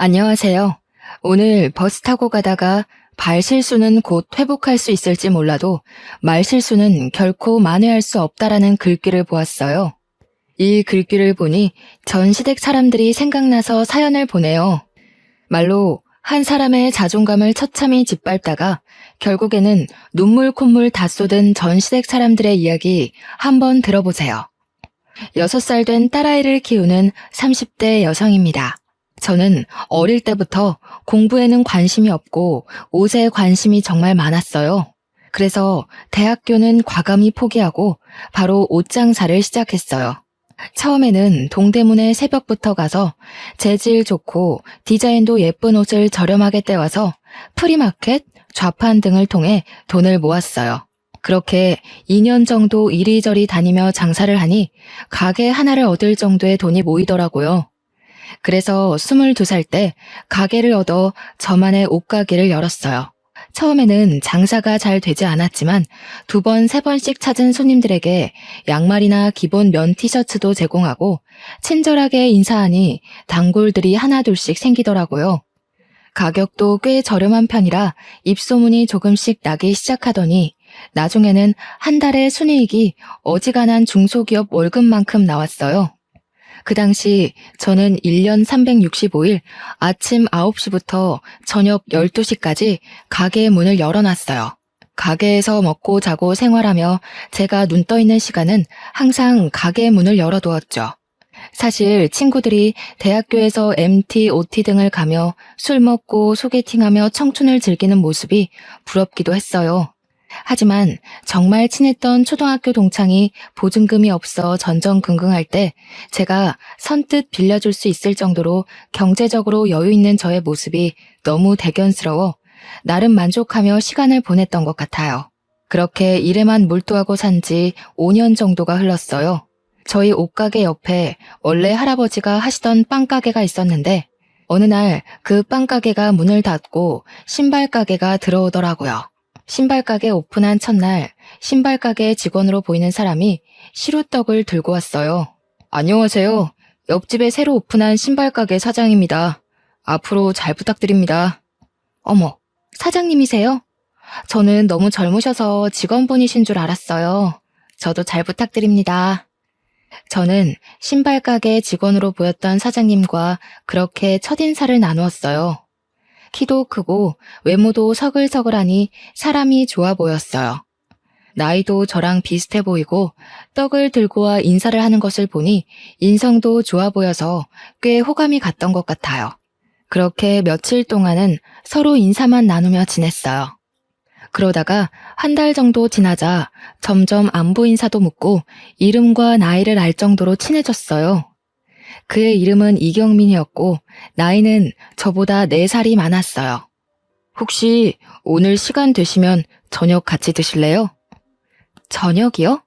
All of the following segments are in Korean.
안녕하세요. 오늘 버스 타고 가다가 발 실수는 곧 회복할 수 있을지 몰라도 말 실수는 결코 만회할 수 없다라는 글귀를 보았어요. 이 글귀를 보니 전 시댁 사람들이 생각나서 사연을 보내요. 말로 한 사람의 자존감을 처참히 짓밟다가 결국에는 눈물 콧물 다 쏟은 전 시댁 사람들의 이야기 한번 들어보세요. 6살 된 딸아이를 키우는 30대 여성입니다. 저는 어릴 때부터 공부에는 관심이 없고 옷에 관심이 정말 많았어요. 그래서 대학교는 과감히 포기하고 바로 옷 장사를 시작했어요. 처음에는 동대문에 새벽부터 가서 재질 좋고 디자인도 예쁜 옷을 저렴하게 떼와서 프리마켓, 좌판 등을 통해 돈을 모았어요. 그렇게 2년 정도 이리저리 다니며 장사를 하니 가게 하나를 얻을 정도의 돈이 모이더라고요. 그래서 22살 때 가게를 얻어 저만의 옷가게를 열었어요. 처음에는 장사가 잘 되지 않았지만 2번, 3번씩 찾은 손님들에게 양말이나 기본 면 티셔츠도 제공하고 친절하게 인사하니 단골들이 하나둘씩 생기더라고요. 가격도 꽤 저렴한 편이라 입소문이 조금씩 나기 시작하더니 나중에는 한 달에 순이익이 어지간한 중소기업 월급만큼 나왔어요. 그 당시 저는 1년 365일 아침 9시부터 저녁 12시까지 가게의 문을 열어놨어요. 가게에서 먹고 자고 생활하며 제가 눈 떠 있는 시간은 항상 가게의 문을 열어두었죠. 사실 친구들이 대학교에서 MT, OT 등을 가며 술 먹고 소개팅하며 청춘을 즐기는 모습이 부럽기도 했어요. 하지만 정말 친했던 초등학교 동창이 보증금이 없어 전전긍긍할 때 제가 선뜻 빌려줄 수 있을 정도로 경제적으로 여유 있는 저의 모습이 너무 대견스러워 나름 만족하며 시간을 보냈던 것 같아요. 그렇게 일에만 몰두하고 산 지 5년 정도가 흘렀어요. 저희 옷가게 옆에 원래 할아버지가 하시던 빵가게가 있었는데 어느 날 그 빵가게가 문을 닫고 신발가게가 들어오더라고요. 신발가게 오픈한 첫날 신발가게 직원으로 보이는 사람이 시루떡을 들고 왔어요. 안녕하세요. 옆집에 새로 오픈한 신발가게 사장입니다. 앞으로 잘 부탁드립니다. 어머, 사장님이세요? 저는 너무 젊으셔서 직원분이신 줄 알았어요. 저도 잘 부탁드립니다. 저는 신발가게 직원으로 보였던 사장님과 그렇게 첫인사를 나누었어요. 키도 크고 외모도 서글서글하니 사람이 좋아 보였어요. 나이도 저랑 비슷해 보이고 떡을 들고 와 인사를 하는 것을 보니 인성도 좋아 보여서 꽤 호감이 갔던 것 같아요. 그렇게 며칠 동안은 서로 인사만 나누며 지냈어요. 그러다가 한 달 정도 지나자 점점 안부 인사도 묻고 이름과 나이를 알 정도로 친해졌어요. 그의 이름은 이경민이었고 나이는 저보다 4살이 많았어요. 혹시 오늘 시간 되시면 저녁 같이 드실래요? 저녁이요?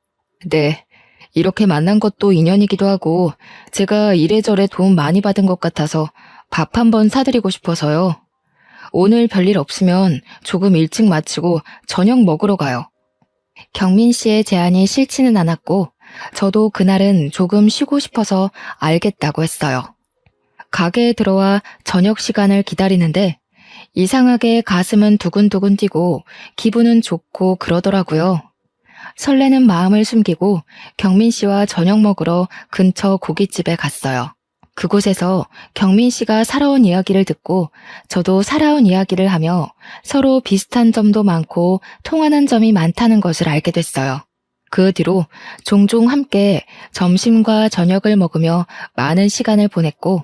네. 이렇게 만난 것도 인연이기도 하고 제가 이래저래 도움 많이 받은 것 같아서 밥 한번 사드리고 싶어서요. 오늘 별일 없으면 조금 일찍 마치고 저녁 먹으러 가요. 경민 씨의 제안이 싫지는 않았고 저도 그날은 조금 쉬고 싶어서 알겠다고 했어요. 가게에 들어와 저녁 시간을 기다리는데 이상하게 가슴은 두근두근 뛰고 기분은 좋고 그러더라고요. 설레는 마음을 숨기고 경민 씨와 저녁 먹으러 근처 고깃집에 갔어요. 그곳에서 경민 씨가 살아온 이야기를 듣고 저도 살아온 이야기를 하며 서로 비슷한 점도 많고 통하는 점이 많다는 것을 알게 됐어요. 그 뒤로 종종 함께 점심과 저녁을 먹으며 많은 시간을 보냈고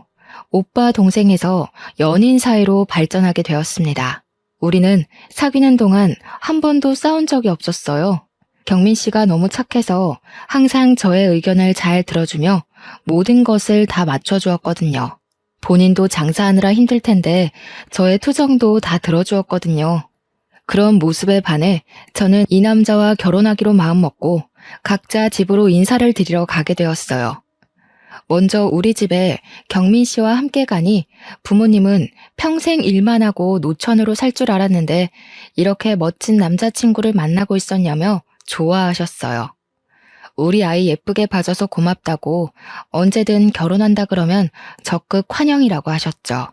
오빠 동생에서 연인 사이로 발전하게 되었습니다. 우리는 사귀는 동안 한 번도 싸운 적이 없었어요. 경민 씨가 너무 착해서 항상 저의 의견을 잘 들어주며 모든 것을 다 맞춰주었거든요. 본인도 장사하느라 힘들 텐데 저의 투정도 다 들어주었거든요. 그런 모습에 반해 저는 이 남자와 결혼하기로 마음먹고 각자 집으로 인사를 드리러 가게 되었어요. 먼저 우리 집에 경민 씨와 함께 가니 부모님은 평생 일만 하고 노천으로 살 줄 알았는데 이렇게 멋진 남자친구를 만나고 있었냐며 좋아하셨어요. 우리 아이 예쁘게 봐줘서 고맙다고 언제든 결혼한다 그러면 적극 환영이라고 하셨죠.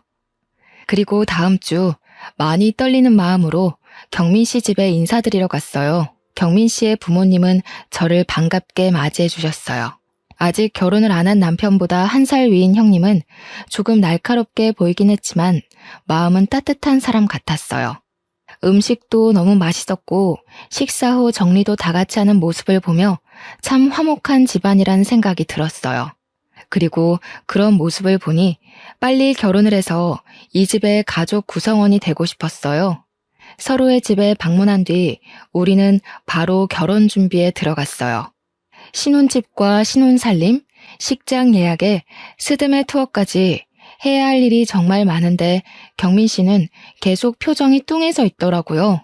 그리고 다음 주 많이 떨리는 마음으로 경민 씨 집에 인사드리러 갔어요. 경민 씨의 부모님은 저를 반갑게 맞이해 주셨어요. 아직 결혼을 안 한 남편보다 1살 위인 형님은 조금 날카롭게 보이긴 했지만 마음은 따뜻한 사람 같았어요. 음식도 너무 맛있었고 식사 후 정리도 다 같이 하는 모습을 보며 참 화목한 집안이란 생각이 들었어요. 그리고 그런 모습을 보니 빨리 결혼을 해서 이 집의 가족 구성원이 되고 싶었어요. 서로의 집에 방문한 뒤 우리는 바로 결혼 준비에 들어갔어요. 신혼집과 신혼살림, 식장 예약에 스드메 투어까지 해야 할 일이 정말 많은데 경민 씨는 계속 표정이 뚱해져 있더라고요.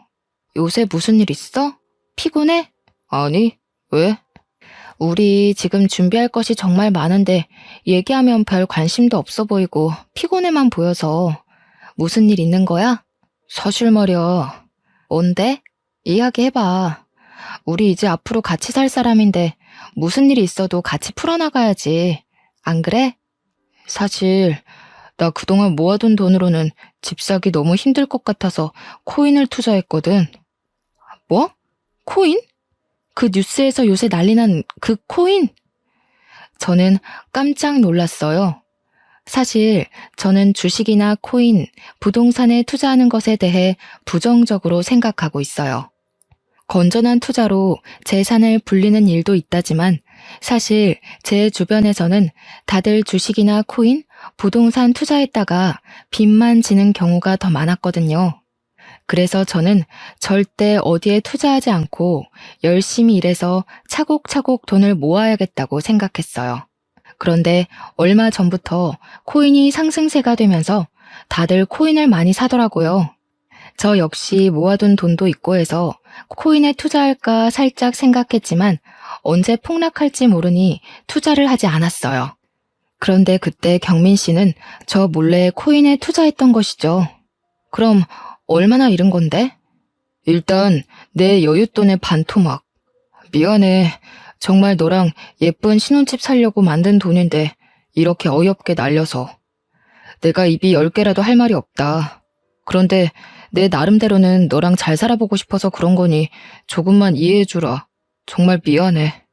요새 무슨 일 있어? 피곤해? 아니, 왜? 우리 지금 준비할 것이 정말 많은데 얘기하면 별 관심도 없어 보이고 피곤해만 보여서 무슨 일 있는 거야? 사실 말이야. 뭔데? 이야기해봐. 우리 이제 앞으로 같이 살 사람인데 무슨 일이 있어도 같이 풀어나가야지. 안 그래? 사실 나 그동안 모아둔 돈으로는 집 사기 너무 힘들 것 같아서 코인을 투자했거든. 뭐? 코인? 그 뉴스에서 요새 난리난 그 코인? 저는 깜짝 놀랐어요. 사실 저는 주식이나 코인, 부동산에 투자하는 것에 대해 부정적으로 생각하고 있어요. 건전한 투자로 재산을 불리는 일도 있다지만 사실 제 주변에서는 다들 주식이나 코인, 부동산 투자했다가 빚만 지는 경우가 더 많았거든요. 그래서 저는 절대 어디에 투자하지 않고 열심히 일해서 차곡차곡 돈을 모아야겠다고 생각했어요. 그런데 얼마 전부터 코인이 상승세가 되면서 다들 코인을 많이 사더라고요. 저 역시 모아둔 돈도 있고 해서 코인에 투자할까 살짝 생각했지만 언제 폭락할지 모르니 투자를 하지 않았어요. 그런데 그때 경민 씨는 저 몰래 코인에 투자했던 것이죠. 그럼 얼마나 잃은 건데? 일단 내 여윳돈의 반토막. 미안해. 정말 너랑 예쁜 신혼집 살려고 만든 돈인데 이렇게 어이없게 날려서. 내가 입이 10개라도 할 말이 없다. 그런데 내 나름대로는 너랑 잘 살아보고 싶어서 그런 거니 조금만 이해해주라. 정말 미안해.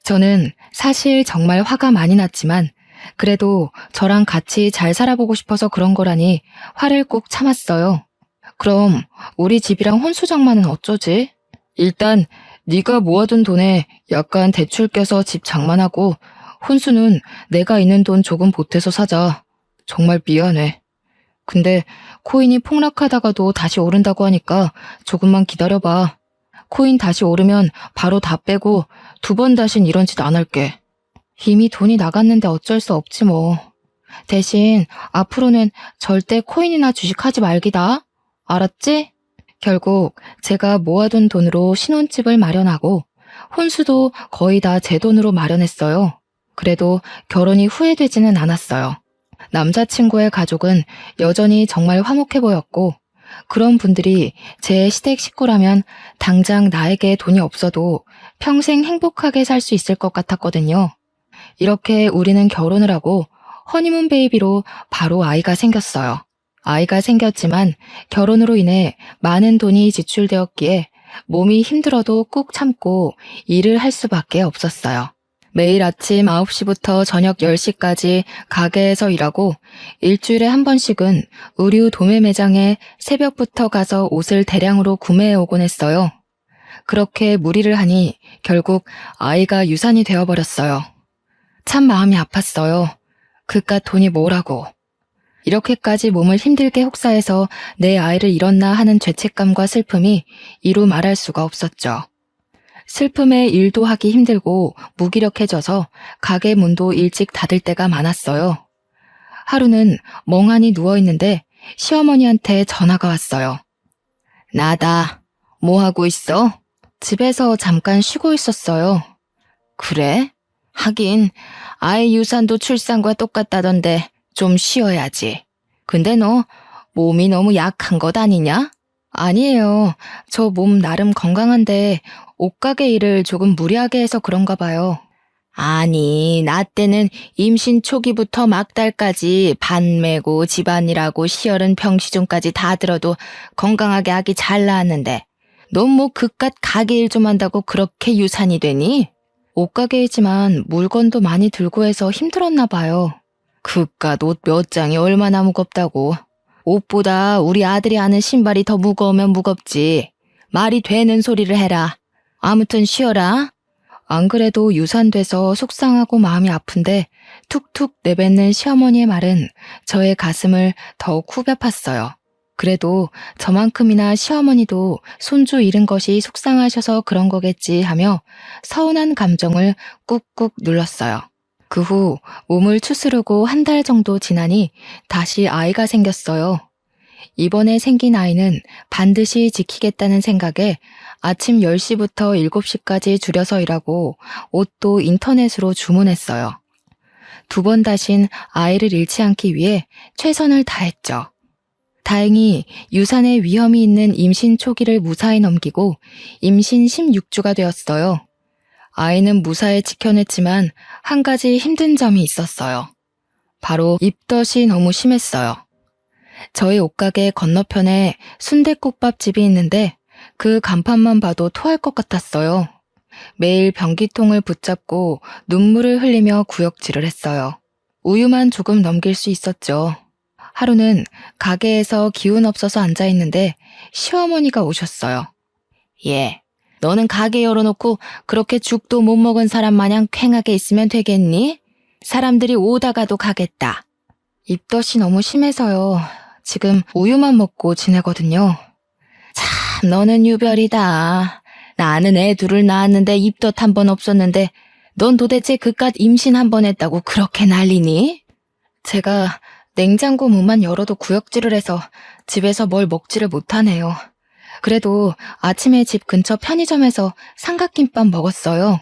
저는 사실 정말 화가 많이 났지만 그래도 저랑 같이 잘 살아보고 싶어서 그런 거라니 화를 꾹 참았어요. 그럼 우리 집이랑 혼수 장만은 어쩌지? 일단 네가 모아둔 돈에 약간 대출 껴서 집 장만하고 혼수는 내가 있는 돈 조금 보태서 사자. 정말 미안해. 근데 코인이 폭락하다가도 다시 오른다고 하니까 조금만 기다려봐. 코인 다시 오르면 바로 다 빼고 2번 다신 이런 짓 안 할게. 이미 돈이 나갔는데 어쩔 수 없지 뭐. 대신 앞으로는 절대 코인이나 주식하지 말기다. 알았지? 결국 제가 모아둔 돈으로 신혼집을 마련하고 혼수도 거의 다 제 돈으로 마련했어요. 그래도 결혼이 후회되지는 않았어요. 남자친구의 가족은 여전히 정말 화목해 보였고 그런 분들이 제 시댁 식구라면 당장 나에게 돈이 없어도 평생 행복하게 살 수 있을 것 같았거든요. 이렇게 우리는 결혼을 하고 허니문 베이비로 바로 아이가 생겼어요. 아이가 생겼지만 결혼으로 인해 많은 돈이 지출되었기에 몸이 힘들어도 꾹 참고 일을 할 수밖에 없었어요. 매일 아침 9시부터 저녁 10시까지 가게에서 일하고 일주일에 한 번씩은 의류 도매 매장에 새벽부터 가서 옷을 대량으로 구매해 오곤 했어요. 그렇게 무리를 하니 결국 아이가 유산이 되어버렸어요. 참 마음이 아팠어요. 그깟 돈이 뭐라고. 이렇게까지 몸을 힘들게 혹사해서 내 아이를 잃었나 하는 죄책감과 슬픔이 이루 말할 수가 없었죠. 슬픔에 일도 하기 힘들고 무기력해져서 가게 문도 일찍 닫을 때가 많았어요. 하루는 멍하니 누워있는데 시어머니한테 전화가 왔어요. 나다. 뭐 하고 있어? 집에서 잠깐 쉬고 있었어요. 그래? 하긴 아이 유산도 출산과 똑같다던데 좀 쉬어야지. 근데 너 몸이 너무 약한 것 아니냐? 아니에요. 저 몸 나름 건강한데 옷가게 일을 조금 무리하게 해서 그런가 봐요. 아니, 나 때는 임신 초기부터 막달까지 반 메고 집안일하고 시열은 병시중까지 다 들어도 건강하게 아기 잘 낳았는데 넌 뭐 그깟 가게 일 좀 한다고 그렇게 유산이 되니? 옷가게이지만 물건도 많이 들고 해서 힘들었나 봐요. 그깟 옷 몇 장이 얼마나 무겁다고. 옷보다 우리 아들이 하는 신발이 더 무거우면 무겁지. 말이 되는 소리를 해라. 아무튼 쉬어라. 안 그래도 유산돼서 속상하고 마음이 아픈데 툭툭 내뱉는 시어머니의 말은 저의 가슴을 더욱 후벼 팠어요. 그래도 저만큼이나 시어머니도 손주 잃은 것이 속상하셔서 그런 거겠지 하며 서운한 감정을 꾹꾹 눌렀어요. 그 후 몸을 추스르고 한 달 정도 지나니 다시 아이가 생겼어요. 이번에 생긴 아이는 반드시 지키겠다는 생각에 아침 10시부터 7시까지 줄여서 일하고 옷도 인터넷으로 주문했어요. 두 번 다신 아이를 잃지 않기 위해 최선을 다했죠. 다행히 유산의 위험이 있는 임신 초기를 무사히 넘기고 임신 16주가 되었어요. 아이는 무사히 지켜냈지만 한 가지 힘든 점이 있었어요. 바로 입덧이 너무 심했어요. 저희 옷가게 건너편에 순댓국밥집이 있는데 그 간판만 봐도 토할 것 같았어요. 매일 변기통을 붙잡고 눈물을 흘리며 구역질을 했어요. 우유만 조금 넘길 수 있었죠. 하루는 가게에서 기운 없어서 앉아있는데 시어머니가 오셨어요. 예, 너는 가게 열어놓고 그렇게 죽도 못 먹은 사람 마냥 퀭하게 있으면 되겠니? 사람들이 오다가도 가겠다. 입덧이 너무 심해서요. 지금 우유만 먹고 지내거든요. 참, 너는 유별이다. 나는 애 둘을 낳았는데 입덧 한 번 없었는데 넌 도대체 그깟 임신 한 번 했다고 그렇게 난리니? 제가 냉장고 문만 열어도 구역질을 해서 집에서 뭘 먹지를 못하네요. 그래도 아침에 집 근처 편의점에서 삼각김밥 먹었어요.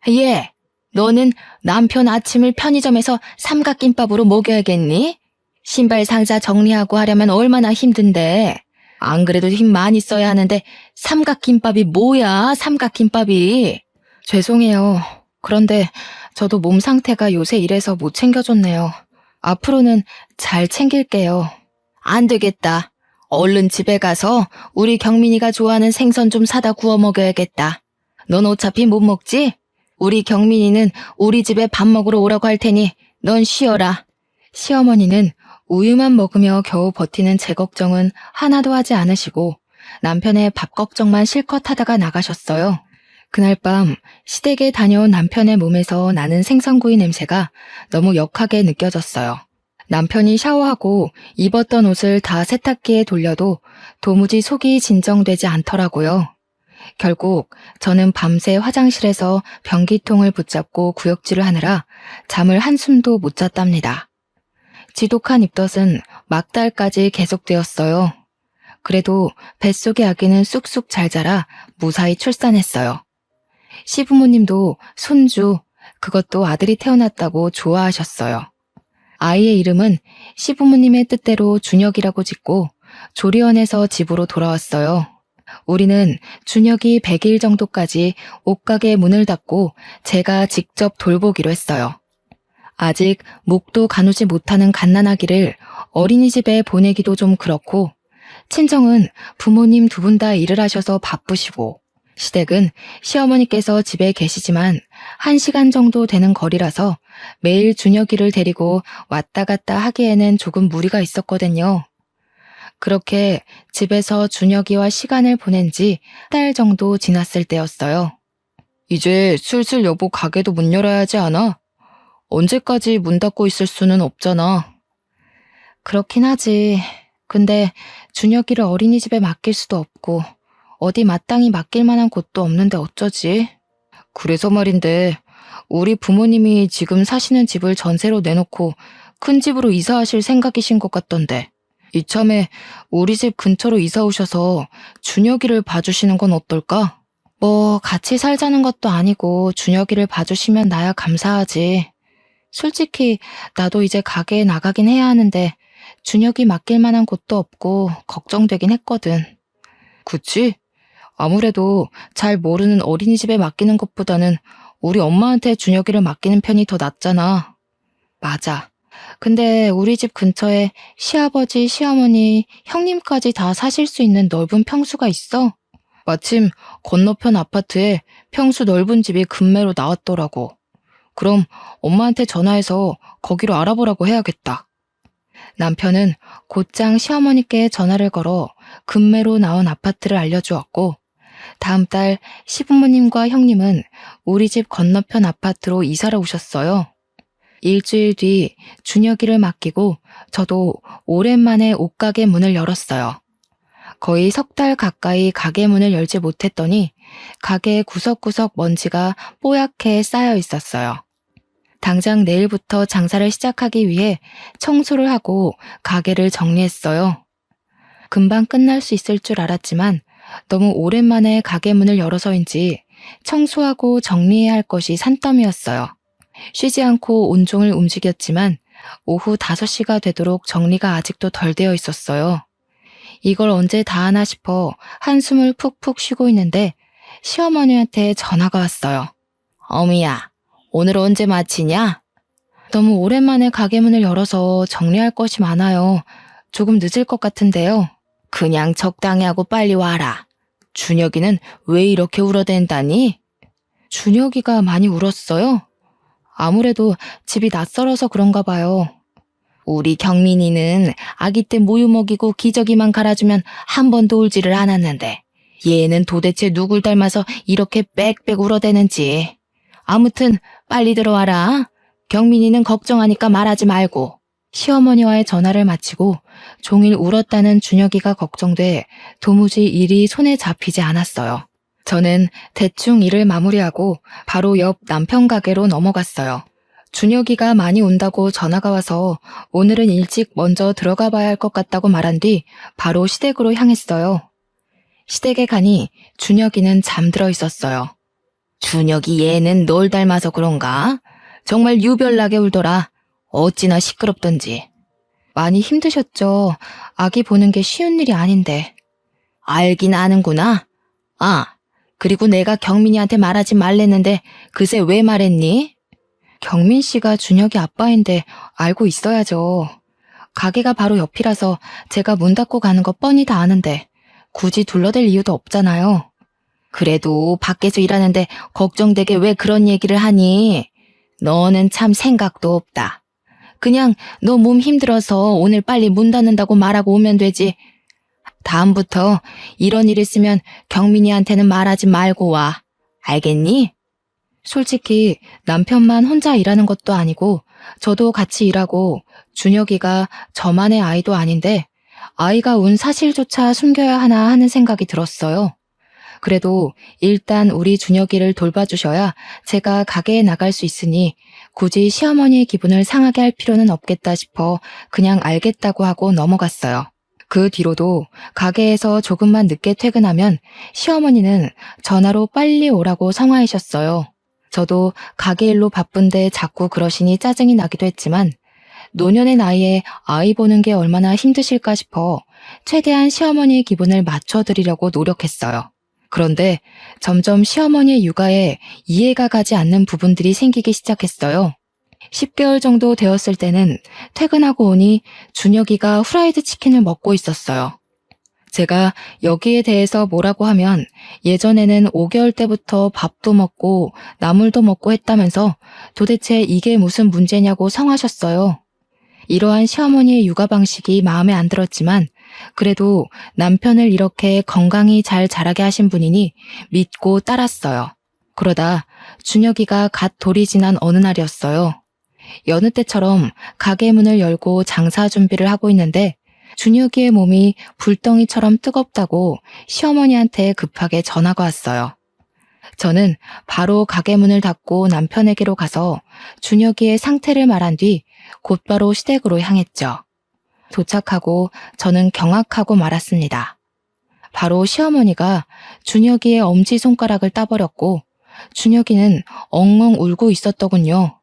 예, 너는 남편 아침을 편의점에서 삼각김밥으로 먹여야겠니? 신발 상자 정리하고 하려면 얼마나 힘든데. 안 그래도 힘 많이 써야 하는데 삼각김밥이 뭐야, 삼각김밥이. 죄송해요. 그런데 저도 몸 상태가 요새 이래서 못 챙겨줬네요. 앞으로는 잘 챙길게요. 안 되겠다. 얼른 집에 가서 우리 경민이가 좋아하는 생선 좀 사다 구워 먹여야겠다. 넌 어차피 못 먹지? 우리 경민이는 우리 집에 밥 먹으러 오라고 할 테니 넌 쉬어라. 시어머니는 우유만 먹으며 겨우 버티는 제 걱정은 하나도 하지 않으시고 남편의 밥 걱정만 실컷 하다가 나가셨어요. 그날 밤 시댁에 다녀온 남편의 몸에서 나는 생선구이 냄새가 너무 역하게 느껴졌어요. 남편이 샤워하고 입었던 옷을 다 세탁기에 돌려도 도무지 속이 진정되지 않더라고요. 결국 저는 밤새 화장실에서 변기통을 붙잡고 구역질을 하느라 잠을 한숨도 못 잤답니다. 지독한 입덧은 막달까지 계속되었어요. 그래도 뱃속의 아기는 쑥쑥 잘 자라 무사히 출산했어요. 시부모님도 손주, 그것도 아들이 태어났다고 좋아하셨어요. 아이의 이름은 시부모님의 뜻대로 준혁이라고 짓고 조리원에서 집으로 돌아왔어요. 우리는 준혁이 100일 정도까지 옷가게 문을 닫고 제가 직접 돌보기로 했어요. 아직 목도 가누지 못하는 갓난아기를 어린이집에 보내기도 좀 그렇고 친정은 부모님 두 분 다 일을 하셔서 바쁘시고 시댁은 시어머니께서 집에 계시지만 1시간 정도 되는 거리라서 매일 준혁이를 데리고 왔다 갔다 하기에는 조금 무리가 있었거든요. 그렇게 집에서 준혁이와 시간을 보낸 지 한 달 정도 지났을 때였어요. 이제 슬슬 여보 가게도 문 열어야 하지 않아? 언제까지 문 닫고 있을 수는 없잖아. 그렇긴 하지. 근데 준혁이를 어린이집에 맡길 수도 없고 어디 마땅히 맡길 만한 곳도 없는데 어쩌지? 그래서 말인데 우리 부모님이 지금 사시는 집을 전세로 내놓고 큰 집으로 이사하실 생각이신 것 같던데 이참에 우리 집 근처로 이사 오셔서 준혁이를 봐주시는 건 어떨까? 뭐 같이 살자는 것도 아니고 준혁이를 봐주시면 나야 감사하지. 솔직히 나도 이제 가게에 나가긴 해야 하는데 준혁이 맡길 만한 곳도 없고 걱정되긴 했거든. 그치? 아무래도 잘 모르는 어린이집에 맡기는 것보다는 우리 엄마한테 준혁이를 맡기는 편이 더 낫잖아. 맞아. 근데 우리 집 근처에 시아버지, 시어머니, 형님까지 다 사실 수 있는 넓은 평수가 있어. 마침 건너편 아파트에 평수 넓은 집이 급매로 나왔더라고. 그럼 엄마한테 전화해서 거기로 알아보라고 해야겠다. 남편은 곧장 시어머니께 전화를 걸어 급매로 나온 아파트를 알려주었고, 다음 달 시부모님과 형님은 우리 집 건너편 아파트로 이사를 오셨어요. 일주일 뒤 준혁이를 맡기고 저도 오랜만에 옷가게 문을 열었어요. 거의 석 달 가까이 가게 문을 열지 못했더니 가게 구석구석 먼지가 뽀얗게 쌓여 있었어요. 당장 내일부터 장사를 시작하기 위해 청소를 하고 가게를 정리했어요. 금방 끝날 수 있을 줄 알았지만 너무 오랜만에 가게 문을 열어서인지 청소하고 정리해야 할 것이 산더미였어요. 쉬지 않고 온종일 움직였지만 오후 5시가 되도록 정리가 아직도 덜 되어 있었어요. 이걸 언제 다 하나 싶어 한숨을 푹푹 쉬고 있는데 시어머니한테 전화가 왔어요. 어미야, 오늘 언제 마치냐? 너무 오랜만에 가게 문을 열어서 정리할 것이 많아요. 조금 늦을 것 같은데요. 그냥 적당히 하고 빨리 와라. 준혁이는 왜 이렇게 울어댄다니? 준혁이가 많이 울었어요? 아무래도 집이 낯설어서 그런가 봐요. 우리 경민이는 아기 때 모유 먹이고 기저귀만 갈아주면 한 번도 울지를 않았는데 얘는 도대체 누굴 닮아서 이렇게 빽빽 울어대는지. 아무튼 빨리 들어와라. 경민이는 걱정하니까 말하지 말고. 시어머니와의 전화를 마치고 종일 울었다는 준혁이가 걱정돼 도무지 일이 손에 잡히지 않았어요. 저는 대충 일을 마무리하고 바로 옆 남편 가게로 넘어갔어요. 준혁이가 많이 온다고 전화가 와서 오늘은 일찍 먼저 들어가 봐야 할 것 같다고 말한 뒤 바로 시댁으로 향했어요. 시댁에 가니 준혁이는 잠들어 있었어요. 준혁이 얘는 널 닮아서 그런가? 정말 유별나게 울더라. 어찌나 시끄럽던지. 많이 힘드셨죠. 아기 보는 게 쉬운 일이 아닌데. 알긴 아는구나. 아, 그리고 내가 경민이한테 말하지 말랬는데 그새 왜 말했니? 경민 씨가 준혁이 아빠인데 알고 있어야죠. 가게가 바로 옆이라서 제가 문 닫고 가는 거 뻔히 다 아는데 굳이 둘러댈 이유도 없잖아요. 그래도 밖에서 일하는데 걱정되게 왜 그런 얘기를 하니? 너는 참 생각도 없다. 그냥 너 몸 힘들어서 오늘 빨리 문 닫는다고 말하고 오면 되지. 다음부터 이런 일 있으면 경민이한테는 말하지 말고 와. 알겠니? 솔직히 남편만 혼자 일하는 것도 아니고 저도 같이 일하고 준혁이가 저만의 아이도 아닌데 아이가 운 사실조차 숨겨야 하나 하는 생각이 들었어요. 그래도 일단 우리 준혁이를 돌봐주셔야 제가 가게에 나갈 수 있으니 굳이 시어머니의 기분을 상하게 할 필요는 없겠다 싶어 그냥 알겠다고 하고 넘어갔어요. 그 뒤로도 가게에서 조금만 늦게 퇴근하면 시어머니는 전화로 빨리 오라고 성화하셨어요. 저도 가게 일로 바쁜데 자꾸 그러시니 짜증이 나기도 했지만 노년의 나이에 아이 보는 게 얼마나 힘드실까 싶어 최대한 시어머니의 기분을 맞춰드리려고 노력했어요. 그런데 점점 시어머니의 육아에 이해가 가지 않는 부분들이 생기기 시작했어요. 10개월 정도 되었을 때는 퇴근하고 오니 준혁이가 후라이드 치킨을 먹고 있었어요. 제가 여기에 대해서 뭐라고 하면 예전에는 5개월 때부터 밥도 먹고 나물도 먹고 했다면서 도대체 이게 무슨 문제냐고 성하셨어요. 이러한 시어머니의 육아 방식이 마음에 안 들었지만 그래도 남편을 이렇게 건강히 잘 자라게 하신 분이니 믿고 따랐어요. 그러다 준혁이가 갓 돌이 지난 어느 날이었어요. 여느 때처럼 가게 문을 열고 장사 준비를 하고 있는데 준혁이의 몸이 불덩이처럼 뜨겁다고 시어머니한테 급하게 전화가 왔어요. 저는 바로 가게 문을 닫고 남편에게로 가서 준혁이의 상태를 말한 뒤 곧바로 시댁으로 향했죠. 도착하고 저는 경악하고 말았습니다. 바로 시어머니가 준혁이의 엄지손가락을 따버렸고 준혁이는 엉엉 울고 있었더군요.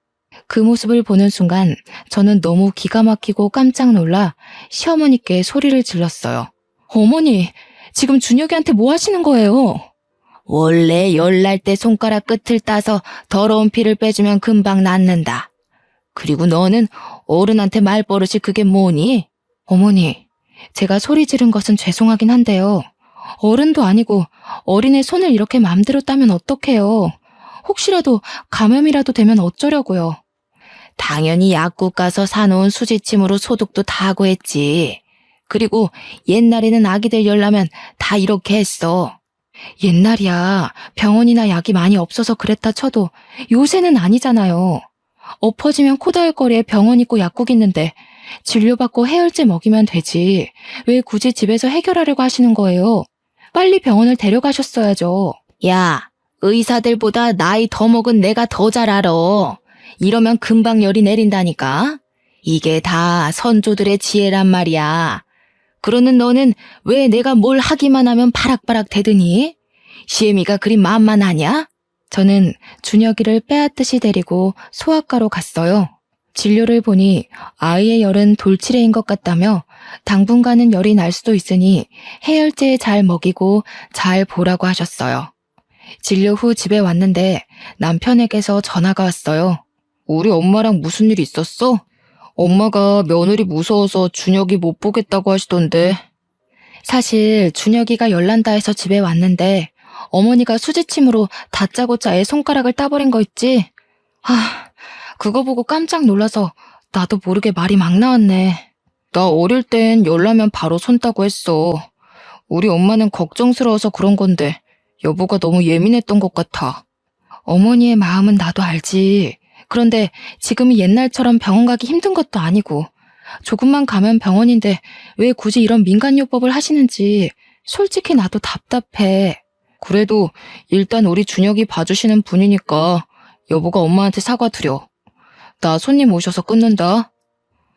그 모습을 보는 순간 저는 너무 기가 막히고 깜짝 놀라 시어머니께 소리를 질렀어요. 어머니, 지금 준혁이한테 뭐 하시는 거예요? 원래 열날 때 손가락 끝을 따서 더러운 피를 빼주면 금방 낫는다. 그리고 너는 어른한테 말버릇이 그게 뭐니? 어머니, 제가 소리 지른 것은 죄송하긴 한데요. 어른도 아니고 어린애 손을 이렇게 맘대로 따면 어떡해요. 혹시라도 감염이라도 되면 어쩌려고요. 당연히 약국 가서 사놓은 수지침으로 소독도 다 하고 했지. 그리고 옛날에는 아기들 열나면 다 이렇게 했어. 옛날이야 병원이나 약이 많이 없어서 그랬다 쳐도 요새는 아니잖아요. 엎어지면 코다할거리에 병원 있고 약국 있는데 진료받고 해열제 먹이면 되지. 왜 굳이 집에서 해결하려고 하시는 거예요? 빨리 병원을 데려가셨어야죠. 야, 의사들보다 나이 더 먹은 내가 더 잘 알아. 이러면 금방 열이 내린다니까. 이게 다 선조들의 지혜란 말이야. 그러는 너는 왜 내가 뭘 하기만 하면 바락바락 대드니? 시애미가 그리 만만하냐? 저는 준혁이를 빼앗듯이 데리고 소아과로 갔어요. 진료를 보니 아이의 열은 돌치레인 것 같다며 당분간은 열이 날 수도 있으니 해열제 잘 먹이고 잘 보라고 하셨어요. 진료 후 집에 왔는데 남편에게서 전화가 왔어요. 우리 엄마랑 무슨 일 있었어? 엄마가 며느리 무서워서 준혁이 못 보겠다고 하시던데. 사실 준혁이가 열난다 해서 집에 왔는데 어머니가 수지침으로 다짜고짜 애 손가락을 따버린 거 있지? 그거 보고 깜짝 놀라서 나도 모르게 말이 막 나왔네. 나 어릴 땐 열나면 바로 손 따고 했어. 우리 엄마는 걱정스러워서 그런 건데 여보가 너무 예민했던 것 같아. 어머니의 마음은 나도 알지. 그런데 지금이 옛날처럼 병원 가기 힘든 것도 아니고 조금만 가면 병원인데 왜 굳이 이런 민간요법을 하시는지 솔직히 나도 답답해. 그래도 일단 우리 준혁이 봐주시는 분이니까 여보가 엄마한테 사과드려. 나 손님 오셔서 끊는다.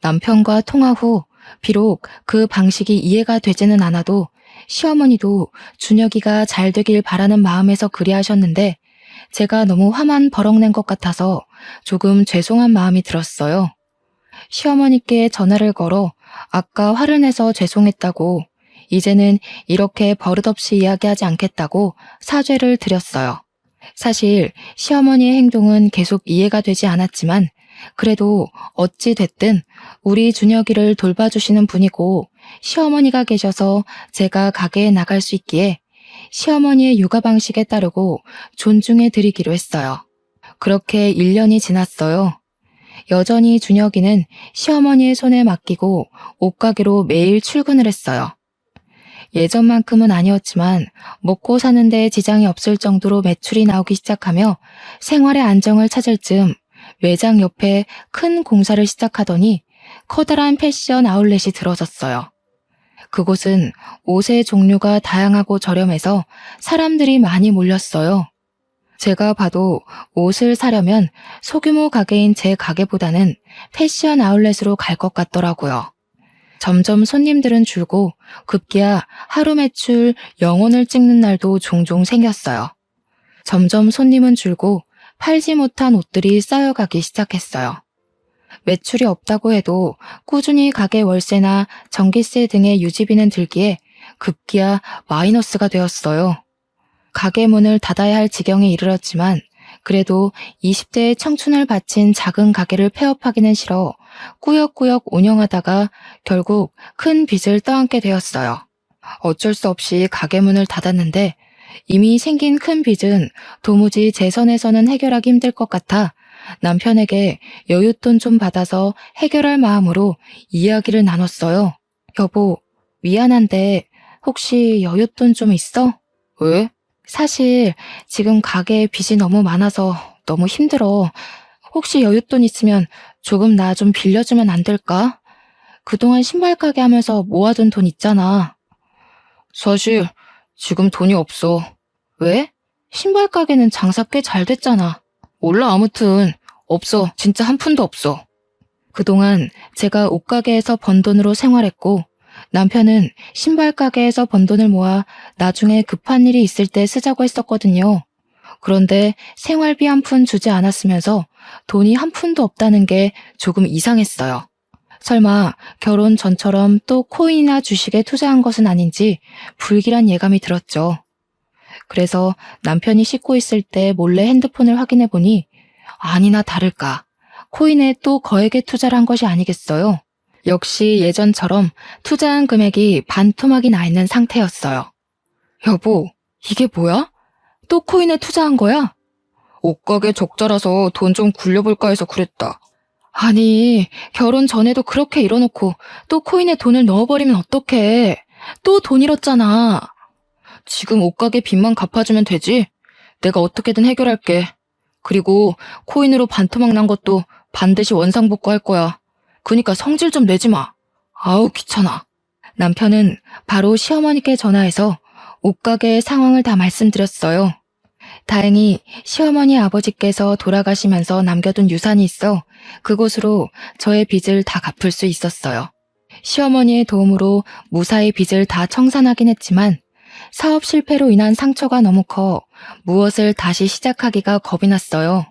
남편과 통화 후 비록 그 방식이 이해가 되지는 않아도 시어머니도 준혁이가 잘 되길 바라는 마음에서 그리하셨는데 제가 너무 화만 버럭낸 것 같아서 조금 죄송한 마음이 들었어요. 시어머니께 전화를 걸어 아까 화를 내서 죄송했다고 이제는 이렇게 버릇없이 이야기하지 않겠다고 사죄를 드렸어요. 사실 시어머니의 행동은 계속 이해가 되지 않았지만 그래도 어찌 됐든 우리 준혁이를 돌봐주시는 분이고 시어머니가 계셔서 제가 가게에 나갈 수 있기에 시어머니의 육아 방식에 따르고 존중해 드리기로 했어요. 그렇게 1년이 지났어요. 여전히 준혁이는 시어머니의 손에 맡기고 옷가게로 매일 출근을 했어요. 예전만큼은 아니었지만 먹고 사는데 지장이 없을 정도로 매출이 나오기 시작하며 생활의 안정을 찾을 즈음 매장 옆에 큰 공사를 시작하더니 커다란 패션 아울렛이 들어섰어요. 그곳은 옷의 종류가 다양하고 저렴해서 사람들이 많이 몰렸어요. 제가 봐도 옷을 사려면 소규모 가게인 제 가게보다는 패션 아울렛으로 갈 것 같더라고요. 점점 손님들은 줄고 급기야 하루 매출 0원을 찍는 날도 종종 생겼어요. 점점 손님은 줄고 팔지 못한 옷들이 쌓여가기 시작했어요. 매출이 없다고 해도 꾸준히 가게 월세나 전기세 등의 유지비는 들기에 급기야 마이너스가 되었어요. 가게 문을 닫아야 할 지경에 이르렀지만 그래도 20대의 청춘을 바친 작은 가게를 폐업하기는 싫어 꾸역꾸역 운영하다가 결국 큰 빚을 떠안게 되었어요. 어쩔 수 없이 가게 문을 닫았는데 이미 생긴 큰 빚은 도무지 제 선에서는 해결하기 힘들 것 같아 남편에게 여윳돈 좀 받아서 해결할 마음으로 이야기를 나눴어요. 여보, 미안한데 혹시 여윳돈 좀 있어? 왜? 사실 지금 가게에 빚이 너무 많아서 너무 힘들어. 혹시 여윳돈 있으면 조금 나 좀 빌려주면 안 될까? 그동안 신발 가게 하면서 모아둔 돈 있잖아. 사실 지금 돈이 없어. 왜? 신발 가게는 장사 꽤 잘 됐잖아. 몰라 아무튼 없어. 진짜 한 푼도 없어. 그동안 제가 옷가게에서 번 돈으로 생활했고 남편은 신발 가게에서 번 돈을 모아 나중에 급한 일이 있을 때 쓰자고 했었거든요. 그런데 생활비 한 푼 주지 않았으면서 돈이 한 푼도 없다는 게 조금 이상했어요. 설마 결혼 전처럼 또 코인이나 주식에 투자한 것은 아닌지 불길한 예감이 들었죠. 그래서 남편이 씻고 있을 때 몰래 핸드폰을 확인해 보니 아니나 다를까 코인에 또 거액의 투자를 한 것이 아니겠어요. 역시 예전처럼 투자한 금액이 반토막이 나 있는 상태였어요. 여보, 이게 뭐야? 또 코인에 투자한 거야? 옷가게 적자라서 돈 좀 굴려볼까 해서 그랬다. 아니, 결혼 전에도 그렇게 잃어놓고 또 코인에 돈을 넣어버리면 어떡해. 또 돈 잃었잖아. 지금 옷가게 빚만 갚아주면 되지. 내가 어떻게든 해결할게. 그리고 코인으로 반토막 난 것도 반드시 원상복구할 거야. 그니까 성질 좀 내지 마. 아우 귀찮아. 남편은 바로 시어머니께 전화해서 옷가게의 상황을 다 말씀드렸어요. 다행히 시어머니 아버지께서 돌아가시면서 남겨둔 유산이 있어 그곳으로 저의 빚을 다 갚을 수 있었어요. 시어머니의 도움으로 무사히 빚을 다 청산하긴 했지만 사업 실패로 인한 상처가 너무 커 무엇을 다시 시작하기가 겁이 났어요.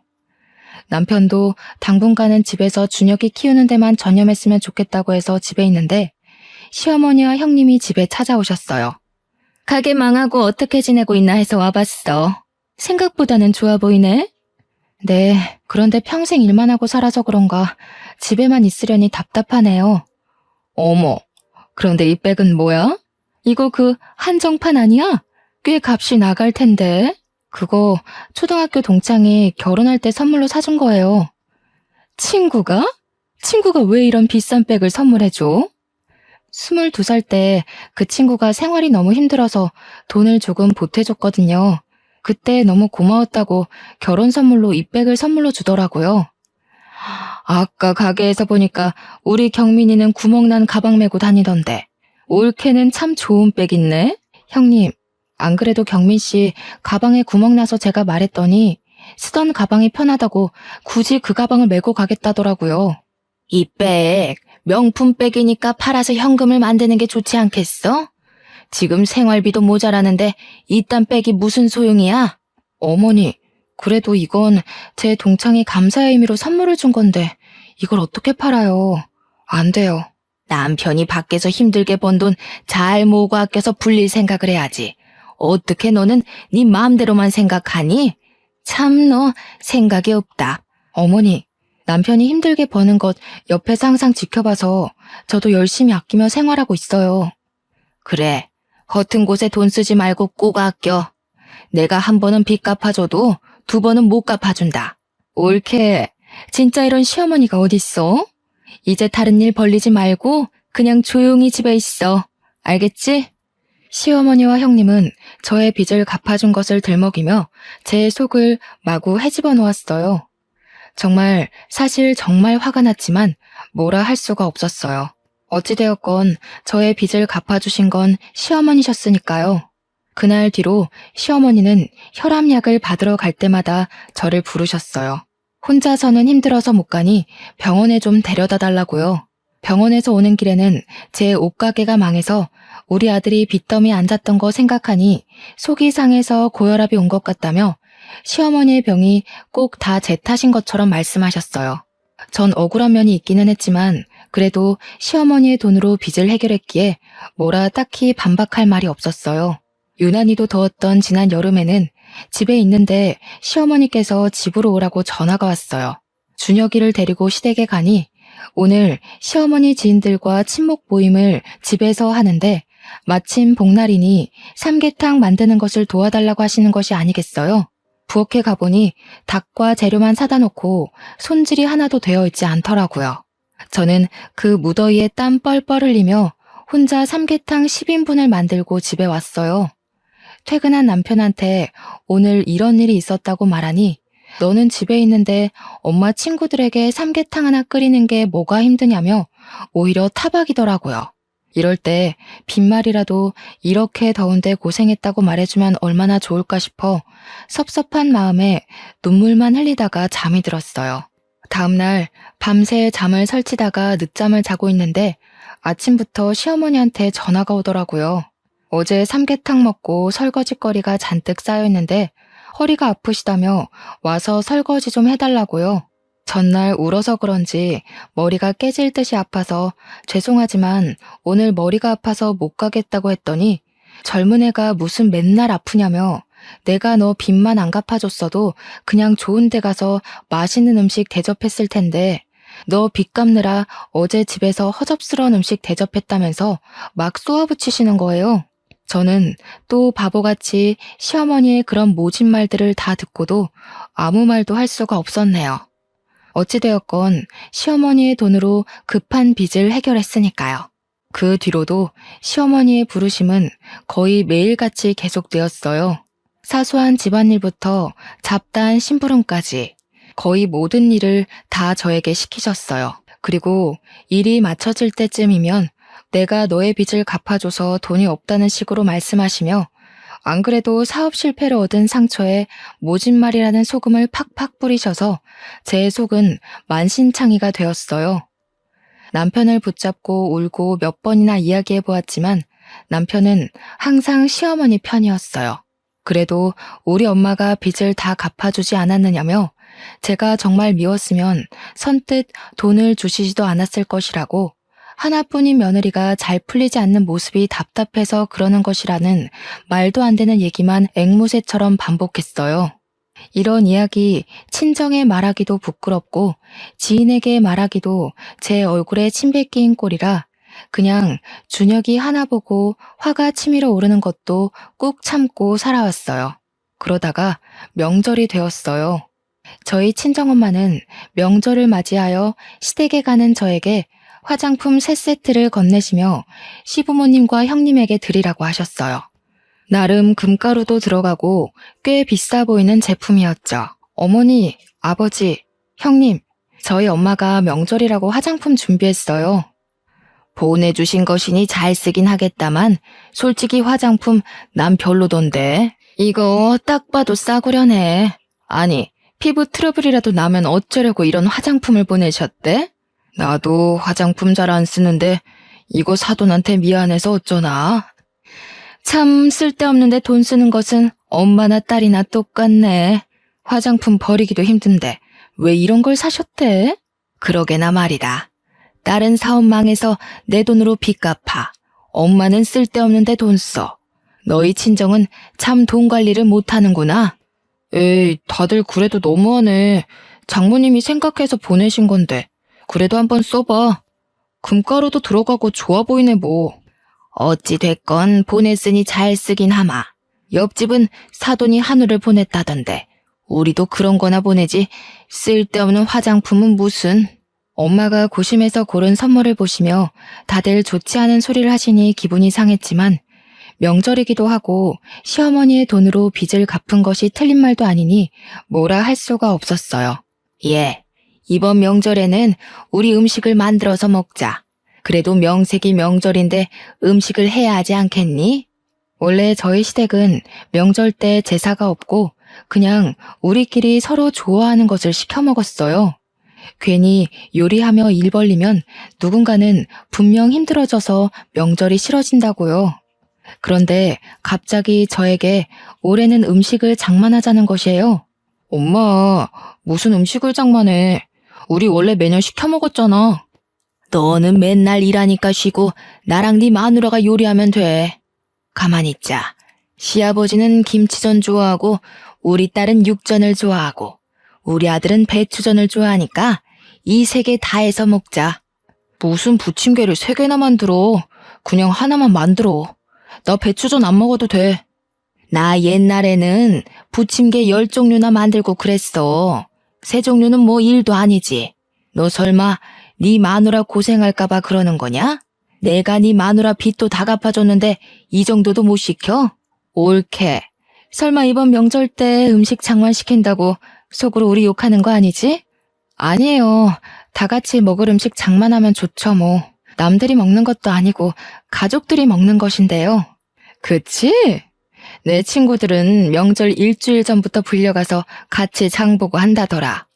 남편도 당분간은 집에서 준혁이 키우는 데만 전념했으면 좋겠다고 해서 집에 있는데 시어머니와 형님이 집에 찾아오셨어요. 가게 망하고 어떻게 지내고 있나 해서 와봤어. 생각보다는 좋아 보이네? 네, 그런데 평생 일만 하고 살아서 그런가 집에만 있으려니 답답하네요. 어머, 그런데 이 백은 뭐야? 이거 그 한정판 아니야? 꽤 값이 나갈 텐데. 그거 초등학교 동창이 결혼할 때 선물로 사준 거예요. 친구가? 친구가 왜 이런 비싼 백을 선물해줘? 22살 때 그 친구가 생활이 너무 힘들어서 돈을 조금 보태줬거든요. 그때 너무 고마웠다고 결혼 선물로 이 백을 선물로 주더라고요. 아까 가게에서 보니까 우리 경민이는 구멍난 가방 메고 다니던데. 올케는 참 좋은 백 있네? 형님, 안 그래도 경민 씨 가방에 구멍 나서 제가 말했더니 쓰던 가방이 편하다고 굳이 그 가방을 메고 가겠다더라고요. 이 백, 명품 백이니까 팔아서 현금을 만드는 게 좋지 않겠어? 지금 생활비도 모자라는데 이딴 백이 무슨 소용이야? 어머니, 그래도 이건 제 동창이 감사의 의미로 선물을 준 건데 이걸 어떻게 팔아요? 안 돼요. 남편이 밖에서 힘들게 번 돈 잘 모으고 아껴서 불릴 생각을 해야지. 어떻게 너는 네 마음대로만 생각하니? 참 너 생각이 없다. 어머니, 남편이 힘들게 버는 것 옆에서 항상 지켜봐서 저도 열심히 아끼며 생활하고 있어요. 그래, 허튼 곳에 돈 쓰지 말고 꼭 아껴. 내가 한 번은 빚 갚아줘도 두 번은 못 갚아준다. 옳게, 진짜 이런 시어머니가 어딨어? 이제 다른 일 벌리지 말고 그냥 조용히 집에 있어. 알겠지? 시어머니와 형님은 저의 빚을 갚아준 것을 들먹이며 제 속을 마구 헤집어 놓았어요. 사실 정말 화가 났지만 뭐라 할 수가 없었어요. 어찌되었건 저의 빚을 갚아주신 건 시어머니셨으니까요. 그날 뒤로 시어머니는 혈압약을 받으러 갈 때마다 저를 부르셨어요. 혼자서는 힘들어서 못 가니 병원에 좀 데려다 달라고요. 병원에서 오는 길에는 제 옷가게가 망해서 우리 아들이 빚더미에 앉았던 거 생각하니 속이 상해서 고혈압이 온 것 같다며 시어머니의 병이 꼭 다 제 탓인 것처럼 말씀하셨어요. 전 억울한 면이 있기는 했지만 그래도 시어머니의 돈으로 빚을 해결했기에 뭐라 딱히 반박할 말이 없었어요. 유난히도 더웠던 지난 여름에는 집에 있는데 시어머니께서 집으로 오라고 전화가 왔어요. 준혁이를 데리고 시댁에 가니 오늘 시어머니 지인들과 친목 모임을 집에서 하는데 마침 복날이니 삼계탕 만드는 것을 도와달라고 하시는 것이 아니겠어요? 부엌에 가보니 닭과 재료만 사다 놓고 손질이 하나도 되어 있지 않더라고요. 저는 그 무더위에 땀 뻘뻘 흘리며 혼자 삼계탕 10인분을 만들고 집에 왔어요. 퇴근한 남편한테 오늘 이런 일이 있었다고 말하니 너는 집에 있는데 엄마 친구들에게 삼계탕 하나 끓이는 게 뭐가 힘드냐며 오히려 타박이더라고요. 이럴 때 빈말이라도 이렇게 더운데 고생했다고 말해주면 얼마나 좋을까 싶어 섭섭한 마음에 눈물만 흘리다가 잠이 들었어요. 다음날 밤새 잠을 설치다가 늦잠을 자고 있는데 아침부터 시어머니한테 전화가 오더라고요. 어제 삼계탕 먹고 설거지거리가 잔뜩 쌓여있는데 허리가 아프시다며 와서 설거지 좀 해달라고요. 전날 울어서 그런지 머리가 깨질 듯이 아파서 죄송하지만 오늘 머리가 아파서 못 가겠다고 했더니 젊은 애가 무슨 맨날 아프냐며 내가 너 빚만 안 갚아줬어도 그냥 좋은 데 가서 맛있는 음식 대접했을 텐데 너 빚 갚느라 어제 집에서 허접스러운 음식 대접했다면서 막 쏘아붙이시는 거예요. 저는 또 바보같이 시어머니의 그런 모진 말들을 다 듣고도 아무 말도 할 수가 없었네요. 어찌되었건 시어머니의 돈으로 급한 빚을 해결했으니까요. 그 뒤로도 시어머니의 부르심은 거의 매일같이 계속되었어요. 사소한 집안일부터 잡다한 심부름까지 거의 모든 일을 다 저에게 시키셨어요. 그리고 일이 마쳐질 때쯤이면 내가 너의 빚을 갚아줘서 돈이 없다는 식으로 말씀하시며 안 그래도 사업 실패를 얻은 상처에 모진말이라는 소금을 팍팍 뿌리셔서 제 속은 만신창이가 되었어요. 남편을 붙잡고 울고 몇 번이나 이야기해 보았지만 남편은 항상 시어머니 편이었어요. 그래도 우리 엄마가 빚을 다 갚아주지 않았느냐며 제가 정말 미웠으면 선뜻 돈을 주시지도 않았을 것이라고 하나뿐인 며느리가 잘 풀리지 않는 모습이 답답해서 그러는 것이라는 말도 안 되는 얘기만 앵무새처럼 반복했어요. 이런 이야기 친정에 말하기도 부끄럽고 지인에게 말하기도 제 얼굴에 침 뱉기인 꼴이라 그냥 준혁이 하나 보고 화가 치밀어 오르는 것도 꾹 참고 살아왔어요. 그러다가 명절이 되었어요. 저희 친정엄마는 명절을 맞이하여 시댁에 가는 저에게 화장품 3세트를 건네시며 시부모님과 형님에게 드리라고 하셨어요. 나름 금가루도 들어가고 꽤 비싸 보이는 제품이었죠. 어머니, 아버지, 형님, 저희 엄마가 명절이라고 화장품 준비했어요. 보내주신 것이니 잘 쓰긴 하겠다만 솔직히 화장품 난 별로던데. 이거 딱 봐도 싸구려네. 아니, 피부 트러블이라도 나면 어쩌려고 이런 화장품을 보내셨대? 나도 화장품 잘 안 쓰는데 이거 사돈한테 미안해서 어쩌나. 참 쓸데없는데 돈 쓰는 것은 엄마나 딸이나 똑같네. 화장품 버리기도 힘든데 왜 이런 걸 사셨대? 그러게나 말이다. 딸은 사업 망해서 내 돈으로 빚 갚아. 엄마는 쓸데없는데 돈 써. 너희 친정은 참 돈 관리를 못하는구나. 에이, 다들 그래도 너무하네. 장모님이 생각해서 보내신 건데 그래도 한번 써봐. 금가루도 들어가고 좋아 보이네 뭐. 어찌 됐건 보냈으니 잘 쓰긴 하마. 옆집은 사돈이 한우를 보냈다던데 우리도 그런 거나 보내지 쓸데없는 화장품은 무슨. 엄마가 고심해서 고른 선물을 보시며 다들 좋지 않은 소리를 하시니 기분이 상했지만 명절이기도 하고 시어머니의 돈으로 빚을 갚은 것이 틀린 말도 아니니 뭐라 할 수가 없었어요. 예, 이번 명절에는 우리 음식을 만들어서 먹자. 그래도 명색이 명절인데 음식을 해야 하지 않겠니? 원래 저희 시댁은 명절 때 제사가 없고 그냥 우리끼리 서로 좋아하는 것을 시켜 먹었어요. 괜히 요리하며 일 벌리면 누군가는 분명 힘들어져서 명절이 싫어진다고요. 그런데 갑자기 저에게 올해는 음식을 장만하자는 것이에요. 엄마, 무슨 음식을 장만해? 우리 원래 매년 시켜 먹었잖아. 너는 맨날 일하니까 쉬고 나랑 네 마누라가 요리하면 돼. 가만히 있자. 시아버지는 김치전 좋아하고 우리 딸은 육전을 좋아하고 우리 아들은 배추전을 좋아하니까 이 3개 다 해서 먹자. 무슨 부침개를 3개나 만들어. 그냥 하나만 만들어. 나 배추전 안 먹어도 돼. 나 옛날에는 부침개 10종류나 만들고 그랬어. 3종류는 뭐 일도 아니지. 너 설마 네 마누라 고생할까봐 그러는 거냐? 내가 네 마누라 빚도 다 갚아줬는데 이 정도도 못 시켜? 옳게. 설마 이번 명절 때 음식 장만시킨다고 속으로 우리 욕하는 거 아니지? 아니에요. 다 같이 먹을 음식 장만하면 좋죠 뭐. 남들이 먹는 것도 아니고 가족들이 먹는 것인데요. 그치? 내 친구들은 명절 일주일 전부터 불려가서 같이 장 보고 한다더라.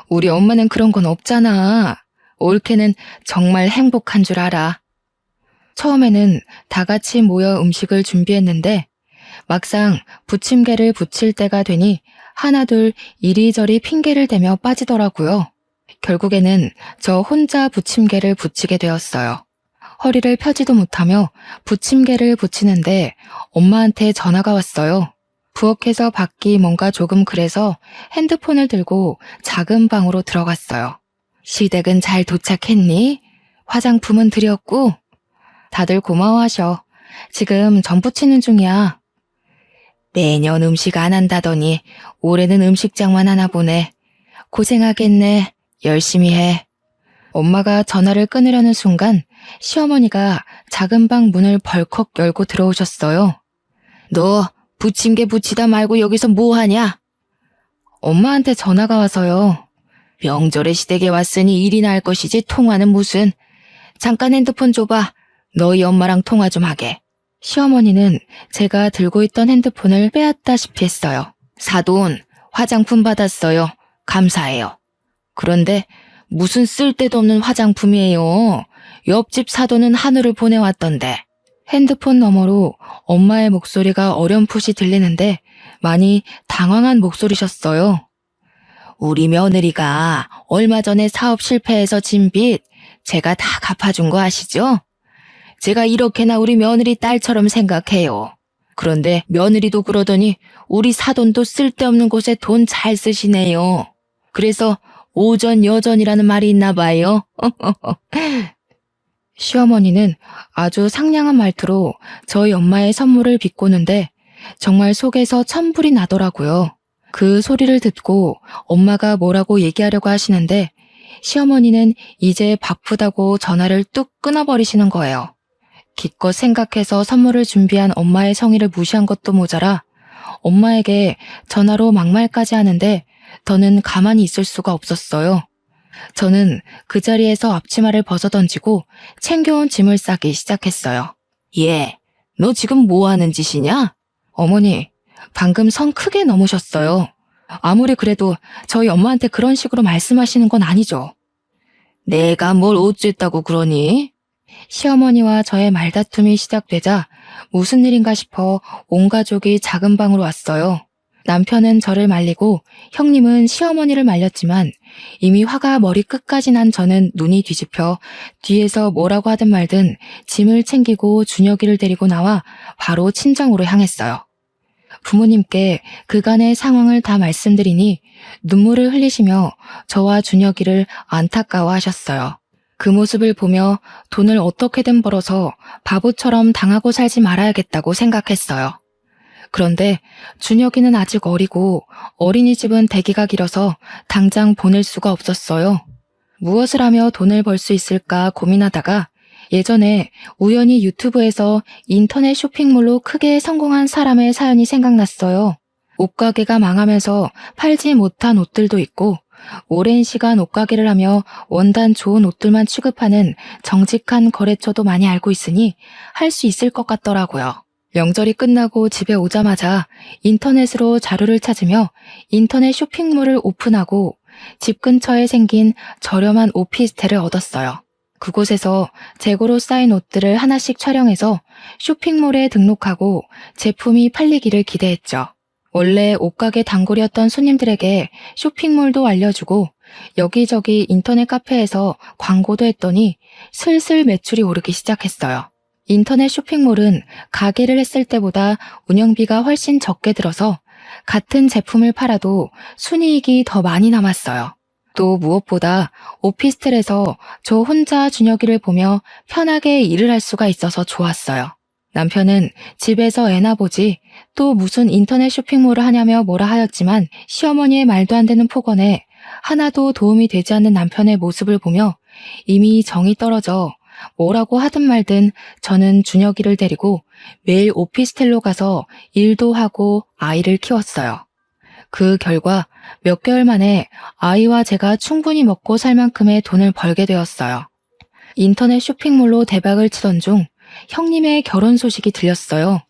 우리 엄마는 그런 건 없잖아. 올케는 정말 행복한 줄 알아. 처음에는 다 같이 모여 음식을 준비했는데 막상 부침개를 부칠 때가 되니 하나둘 이리저리 핑계를 대며 빠지더라고요. 결국에는 저 혼자 부침개를 부치게 되었어요. 허리를 펴지도 못하며 부침개를 부치는데 엄마한테 전화가 왔어요. 부엌에서 밖이 뭔가 조금 그래서 핸드폰을 들고 작은 방으로 들어갔어요. 시댁은 잘 도착했니? 화장품은 드렸고? 다들 고마워하셔. 지금 전 부치는 중이야. 매년 음식 안 한다더니 올해는 음식장만 하나 보네. 고생하겠네. 열심히 해. 엄마가 전화를 끊으려는 순간 시어머니가 작은 방 문을 벌컥 열고 들어오셨어요. 너 부침개 부치다 말고 여기서 뭐 하냐? 엄마한테 전화가 와서요. 명절에 시댁에 왔으니 일이나 할 것이지 통화는 무슨. 잠깐 핸드폰 줘봐. 너희 엄마랑 통화 좀 하게. 시어머니는 제가 들고 있던 핸드폰을 빼앗다시피 했어요. 사돈, 화장품 받았어요. 감사해요. 그런데 무슨 쓸데도 없는 화장품이에요. 옆집 사돈은 하늘을 보내왔던데. 핸드폰 너머로 엄마의 목소리가 어렴풋이 들리는데 많이 당황한 목소리셨어요. 우리 며느리가 얼마 전에 사업 실패해서 진 빚 제가 다 갚아준 거 아시죠? 제가 이렇게나 우리 며느리 딸처럼 생각해요. 그런데 며느리도 그러더니 우리 사돈도 쓸데없는 곳에 돈 잘 쓰시네요. 그래서 오전 여전이라는 말이 있나 봐요. 시어머니는 아주 상냥한 말투로 저희 엄마의 선물을 비꼬는데 정말 속에서 천불이 나더라고요. 그 소리를 듣고 엄마가 뭐라고 얘기하려고 하시는데 시어머니는 이제 바쁘다고 전화를 뚝 끊어버리시는 거예요. 기껏 생각해서 선물을 준비한 엄마의 성의를 무시한 것도 모자라 엄마에게 전화로 막말까지 하는데 더는 가만히 있을 수가 없었어요. 저는 그 자리에서 앞치마를 벗어던지고 챙겨온 짐을 싸기 시작했어요. 얘, 너 지금 뭐 하는 짓이냐? 어머니, 방금 선 크게 넘으셨어요. 아무리 그래도 저희 엄마한테 그런 식으로 말씀하시는 건 아니죠. 내가 뭘 어쨌다고 그러니? 시어머니와 저의 말다툼이 시작되자 무슨 일인가 싶어 온 가족이 작은 방으로 왔어요. 남편은 저를 말리고 형님은 시어머니를 말렸지만 이미 화가 머리 끝까지 난 저는 눈이 뒤집혀 뒤에서 뭐라고 하든 말든 짐을 챙기고 준혁이를 데리고 나와 바로 친정으로 향했어요. 부모님께 그간의 상황을 다 말씀드리니 눈물을 흘리시며 저와 준혁이를 안타까워하셨어요. 그 모습을 보며 돈을 어떻게든 벌어서 바보처럼 당하고 살지 말아야겠다고 생각했어요. 그런데 준혁이는 아직 어리고 어린이집은 대기가 길어서 당장 보낼 수가 없었어요. 무엇을 하며 돈을 벌 수 있을까 고민하다가 예전에 우연히 유튜브에서 인터넷 쇼핑몰로 크게 성공한 사람의 사연이 생각났어요. 옷가게가 망하면서 팔지 못한 옷들도 있고 오랜 시간 옷가게를 하며 원단 좋은 옷들만 취급하는 정직한 거래처도 많이 알고 있으니 할 수 있을 것 같더라고요. 명절이 끝나고 집에 오자마자 인터넷으로 자료를 찾으며 인터넷 쇼핑몰을 오픈하고 집 근처에 생긴 저렴한 오피스텔을 얻었어요. 그곳에서 재고로 쌓인 옷들을 하나씩 촬영해서 쇼핑몰에 등록하고 제품이 팔리기를 기대했죠. 원래 옷가게 단골이었던 손님들에게 쇼핑몰도 알려주고 여기저기 인터넷 카페에서 광고도 했더니 슬슬 매출이 오르기 시작했어요. 인터넷 쇼핑몰은 가게를 했을 때보다 운영비가 훨씬 적게 들어서 같은 제품을 팔아도 순이익이 더 많이 남았어요. 또 무엇보다 오피스텔에서 저 혼자 준혁이를 보며 편하게 일을 할 수가 있어서 좋았어요. 남편은 집에서 애나 보지 또 무슨 인터넷 쇼핑몰을 하냐며 뭐라 하였지만 시어머니의 말도 안 되는 폭언에 하나도 도움이 되지 않는 남편의 모습을 보며 이미 정이 떨어져 뭐라고 하든 말든 저는 준혁이를 데리고 매일 오피스텔로 가서 일도 하고 아이를 키웠어요. 그 결과 몇 개월 만에 아이와 제가 충분히 먹고 살 만큼의 돈을 벌게 되었어요. 인터넷 쇼핑몰로 대박을 치던 중 형님의 결혼 소식이 들렸어요.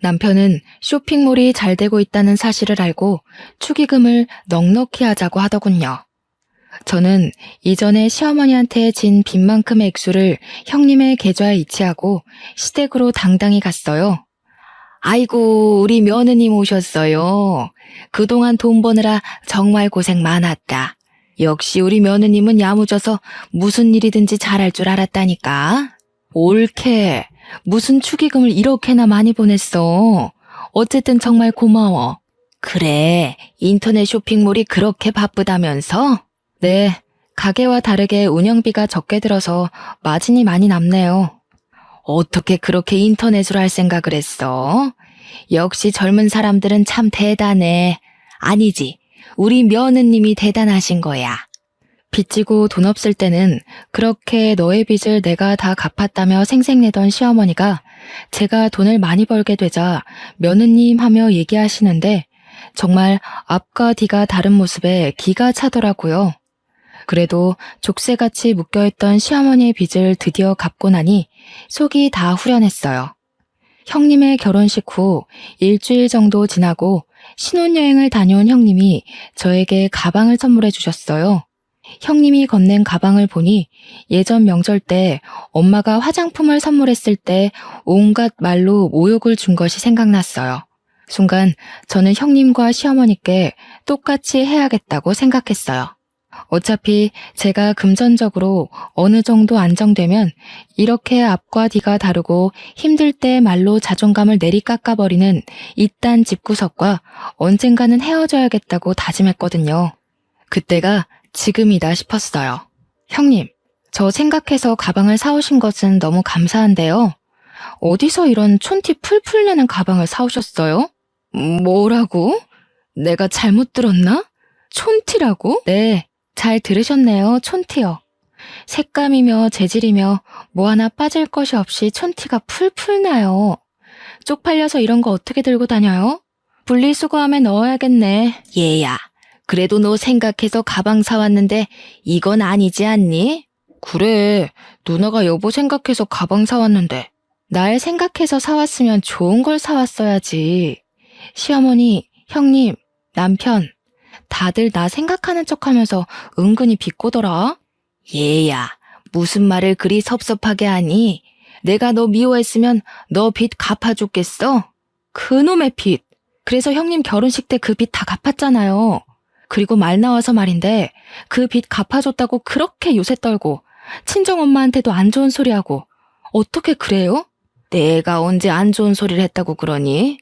남편은 쇼핑몰이 잘 되고 있다는 사실을 알고 축의금을 넉넉히 하자고 하더군요. 저는 이전에 시어머니한테 진 빚만큼의 액수를 형님의 계좌에 이체하고 시댁으로 당당히 갔어요. 아이고, 우리 며느님 오셨어요. 그동안 돈 버느라 정말 고생 많았다. 역시 우리 며느님은 야무져서 무슨 일이든지 잘할 줄 알았다니까. 옳게, 무슨 축의금을 이렇게나 많이 보냈어. 어쨌든 정말 고마워. 그래, 인터넷 쇼핑몰이 그렇게 바쁘다면서? 네, 가게와 다르게 운영비가 적게 들어서 마진이 많이 남네요. 어떻게 그렇게 인터넷으로 할 생각을 했어? 역시 젊은 사람들은 참 대단해. 아니지, 우리 며느님이 대단하신 거야. 빚지고 돈 없을 때는 그렇게 너의 빚을 내가 다 갚았다며 생색내던 시어머니가 제가 돈을 많이 벌게 되자 며느님 하며 얘기하시는데 정말 앞과 뒤가 다른 모습에 기가 차더라고요. 그래도 족쇄같이 묶여있던 시어머니의 빚을 드디어 갚고 나니 속이 다 후련했어요. 형님의 결혼식 후 일주일 정도 지나고 신혼여행을 다녀온 형님이 저에게 가방을 선물해 주셨어요. 형님이 건넨 가방을 보니 예전 명절 때 엄마가 화장품을 선물했을 때 온갖 말로 모욕을 준 것이 생각났어요. 순간 저는 형님과 시어머니께 똑같이 해야겠다고 생각했어요. 어차피 제가 금전적으로 어느 정도 안정되면 이렇게 앞과 뒤가 다르고 힘들 때 말로 자존감을 내리깎아버리는 이딴 집구석과 언젠가는 헤어져야겠다고 다짐했거든요. 그때가 지금이다 싶었어요. 형님, 저 생각해서 가방을 사오신 것은 너무 감사한데요. 어디서 이런 촌티 풀풀 내는 가방을 사오셨어요? 뭐라고? 내가 잘못 들었나? 촌티라고? 네, 잘 들으셨네요. 촌티요. 색감이며 재질이며 뭐 하나 빠질 것이 없이 촌티가 풀풀 나요. 쪽팔려서 이런 거 어떻게 들고 다녀요? 분리수거함에 넣어야겠네. 얘야, 그래도 너 생각해서 가방 사왔는데 이건 아니지 않니? 그래, 누나가 여보 생각해서 가방 사왔는데 날 생각해서 사왔으면 좋은 걸 사왔어야지. 시어머니, 형님, 남편 다들 나 생각하는 척하면서 은근히 비꼬더라. 얘야, 무슨 말을 그리 섭섭하게 하니? 내가 너 미워했으면 너 빚 갚아줬겠어? 그놈의 빚. 그래서 형님 결혼식 때 그 빚 다 갚았잖아요. 그리고 말 나와서 말인데 그 빚 갚아줬다고 그렇게 요새 떨고 친정엄마한테도 안 좋은 소리하고 어떻게 그래요? 내가 언제 안 좋은 소리를 했다고 그러니?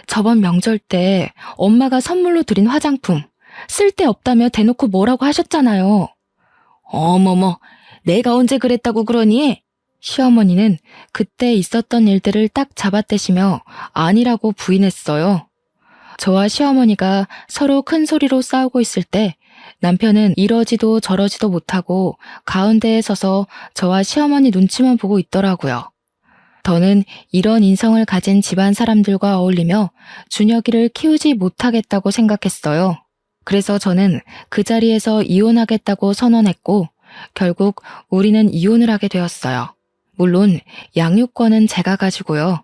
저번 명절 때 엄마가 선물로 드린 화장품 쓸데없다며 대놓고 뭐라고 하셨잖아요. 어머머, 내가 언제 그랬다고 그러니? 시어머니는 그때 있었던 일들을 딱 잡아떼시며 아니라고 부인했어요. 저와 시어머니가 서로 큰 소리로 싸우고 있을 때 남편은 이러지도 저러지도 못하고 가운데에 서서 저와 시어머니 눈치만 보고 있더라고요. 더는 이런 인성을 가진 집안 사람들과 어울리며 준혁이를 키우지 못하겠다고 생각했어요. 그래서 저는 그 자리에서 이혼하겠다고 선언했고 결국 우리는 이혼을 하게 되었어요. 물론 양육권은 제가 가지고요.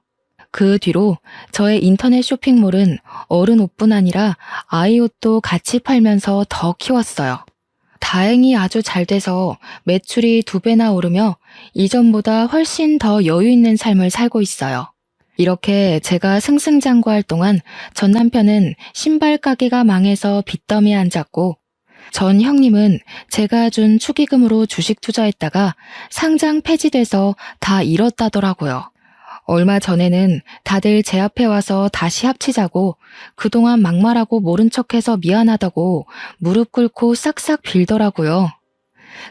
그 뒤로 저의 인터넷 쇼핑몰은 어른 옷뿐 아니라 아이 옷도 같이 팔면서 더 키웠어요. 다행히 아주 잘 돼서 매출이 2배나 오르며 이전보다 훨씬 더 여유 있는 삶을 살고 있어요. 이렇게 제가 승승장구할 동안 전 남편은 신발 가게가 망해서 빚더미에 앉았고 전 형님은 제가 준 축의금으로 주식 투자했다가 상장 폐지돼서 다 잃었다더라고요. 얼마 전에는 다들 제 앞에 와서 다시 합치자고 그동안 막말하고 모른 척해서 미안하다고 무릎 꿇고 싹싹 빌더라고요.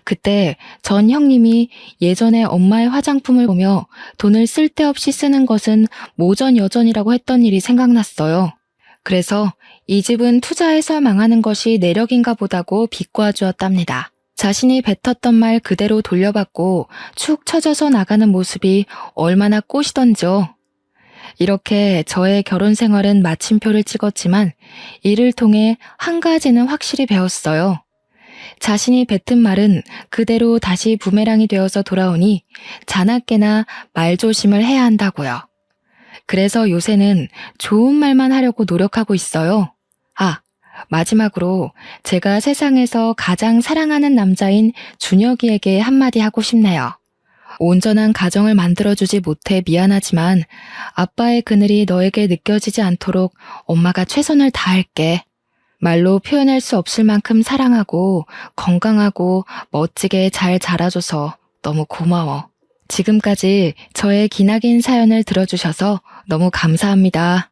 그때 전 형님이 예전에 엄마의 화장품을 보며 돈을 쓸데없이 쓰는 것은 모전여전이라고 했던 일이 생각났어요. 그래서 이 집은 투자해서 망하는 것이 내력인가 보다고 비꼬아주었답니다. 자신이 뱉었던 말 그대로 돌려받고 축 처져서 나가는 모습이 얼마나 꼬시던지요. 이렇게 저의 결혼 생활은 마침표를 찍었지만 이를 통해 한 가지는 확실히 배웠어요. 자신이 뱉은 말은 그대로 다시 부메랑이 되어서 돌아오니 자나깨나 말조심을 해야 한다고요. 그래서 요새는 좋은 말만 하려고 노력하고 있어요. 아, 마지막으로 제가 세상에서 가장 사랑하는 남자인 준혁이에게 한마디 하고 싶네요. 온전한 가정을 만들어주지 못해 미안하지만 아빠의 그늘이 너에게 느껴지지 않도록 엄마가 최선을 다할게. 말로 표현할 수 없을 만큼 사랑하고 건강하고 멋지게 잘 자라줘서 너무 고마워. 지금까지 저의 기나긴 사연을 들어주셔서 너무 감사합니다.